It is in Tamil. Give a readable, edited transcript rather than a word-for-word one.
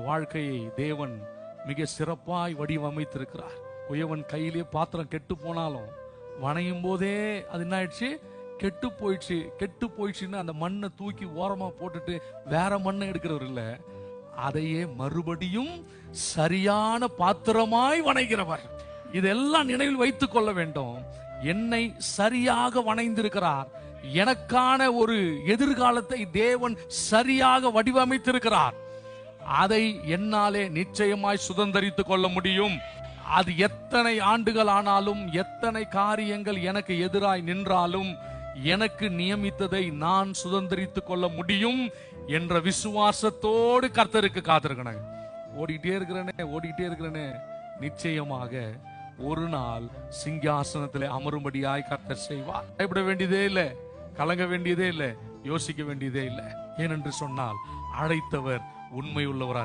வாழ்க்கையை தேவன் மிக சிறப்பாய் வடிவமைத்திருக்கிறார். குயவன் கையிலே பாத்திரம் கெட்டு போனாலும் வணையும் போதே அது என்ன ஆயிடுச்சு, கெட்டு போயிடுச்சுன்னு அந்த மண்ணை தூக்கி ஓரமா போட்டுட்டு வேற மண்ணை எடுக்கிறவர் இல்ல, அதையே மறுபடியும் சரியான பாத்திரமாய் வணைகிறவர். இதெல்லாம் நினைவில் வைத்துக் கொள்ள வேண்டும். என்னை சரியாக வணைந்திருக்கிறார். எனக்கான ஒரு எதிர்காலத்தை தேவன் சரியாக வடிவமைத்திருக்கிறார். அதை என்னாலே நிச்சயமாய் சுதந்தரித்துக் கொள்ள முடியும். அது எத்தனை ஆண்டுகள் ஆனாலும், எத்தனை காரியங்கள் எனக்கு எதிராய் நின்றாலும், எனக்கு நியமித்ததை நான் சுதந்தரித்துக் கொள்ள முடியும் என்ற விசுவாசத்தோடு கர்த்தருக்கு காத்திருக்கணும். ஓடிட்டே இருக்கிறேனே, நிச்சயமாக ஒரு நாள் சிங்காசனத்திலே அமரும்படியாய் கர்த்தர் செய்வார். பயப்பட வேண்டியதே இல்லை, கலங்க வேண்டியதே இல்லை, யோசிக்க வேண்டியதே இல்லை. ஏனென்று சொன்னால் அழைத்தவர் உண்மை உள்ளவராக